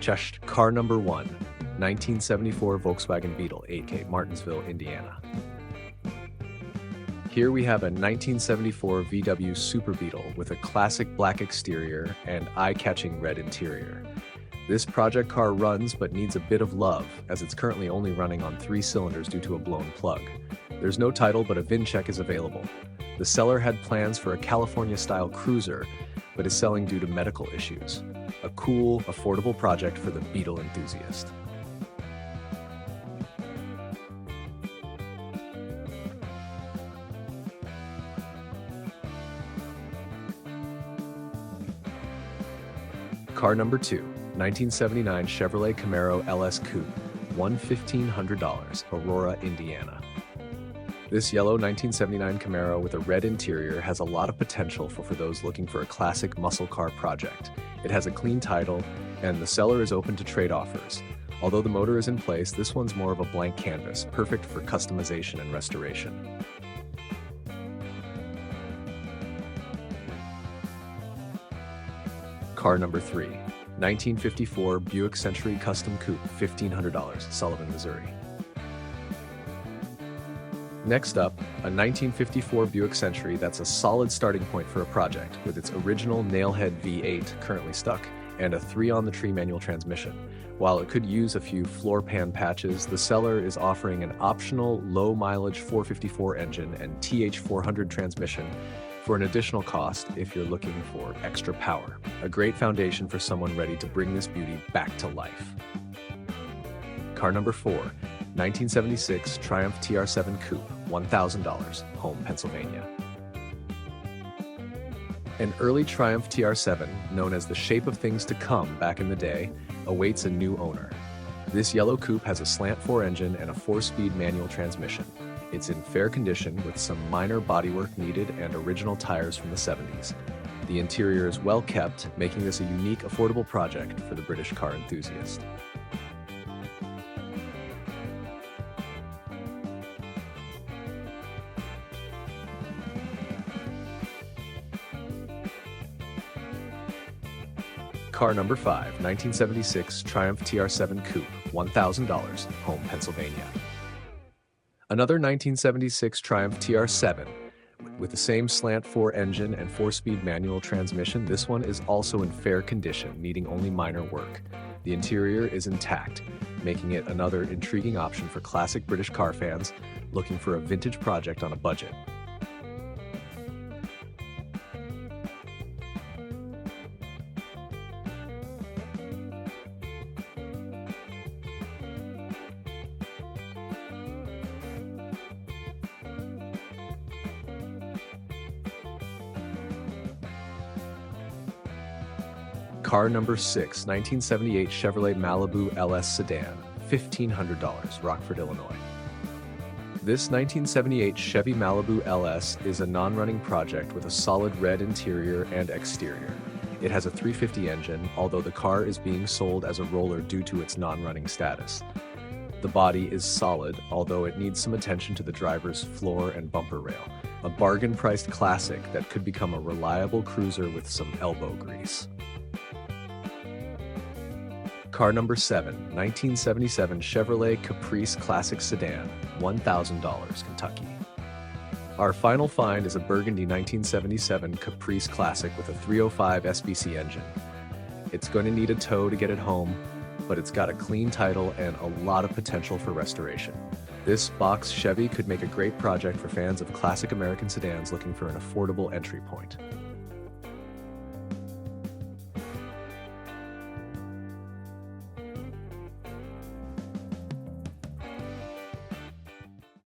Car number 1, 1974 Volkswagen Beetle 8K, Martinsville, Indiana. Here we have a 1974 VW Super Beetle with a classic black exterior and eye-catching red interior. This project car runs but needs a bit of love, as it's currently only running on 3 cylinders due to a blown plug. There's no title, but a VIN check is available. The seller had plans for a California-style cruiser, but is selling due to medical issues. A cool, affordable project for the Beetle enthusiast. Car number 2, 1979 Chevrolet Camaro LS Coupe, $1,500, Aurora, Indiana. This yellow 1979 Camaro with a red interior has a lot of potential for those looking for a classic muscle car project. It has a clean title, and the seller is open to trade offers. Although the motor is in place, this one's more of a blank canvas, perfect for customization and restoration. Car number 3, 1954 Buick Century Custom Coupe, $1,500, Sullivan, Missouri. Next up, a 1954 Buick Century that's a solid starting point for a project, with its original nailhead V8 currently stuck, and a 3-on-the-tree manual transmission. While it could use a few floor pan patches, the seller is offering an optional low-mileage 454 engine and TH400 transmission for an additional cost if you're looking for extra power. A great foundation for someone ready to bring this beauty back to life. Car number 4, 1976 Triumph TR7 Coupe, $1,000, Home, Pennsylvania. An early Triumph TR7, known as the shape of things to come back in the day, awaits a new owner. This yellow coupe has a slant 4 engine and a 4-speed manual transmission. It's in fair condition with some minor bodywork needed and original tires from the 70s. The interior is well kept, making this a unique, affordable project for the British car enthusiast. Car number 5, 1976 Triumph TR7 Coupe, $1,000, Home, Pennsylvania. Another 1976 Triumph TR7 with the same slant 4 engine and 4-speed manual transmission. This one is also in fair condition, needing only minor work. The interior is intact, making it another intriguing option for classic British car fans looking for a vintage project on a budget. Car number 6, 1978 Chevrolet Malibu LS Sedan, $1,500, Rockford, Illinois. This 1978 Chevy Malibu LS is a non-running project with a solid red interior and exterior. It has a 350 engine, although the car is being sold as a roller due to its non-running status. The body is solid, although it needs some attention to the driver's floor and bumper rail. A bargain-priced classic that could become a reliable cruiser with some elbow grease. Car number 7, 1977 Chevrolet Caprice Classic Sedan, $1,000, Kentucky. Our final find is a burgundy 1977 Caprice Classic with a 305 SBC engine. It's going to need a tow to get it home, but it's got a clean title and a lot of potential for restoration. This box Chevy could make a great project for fans of classic American sedans looking for an affordable entry point.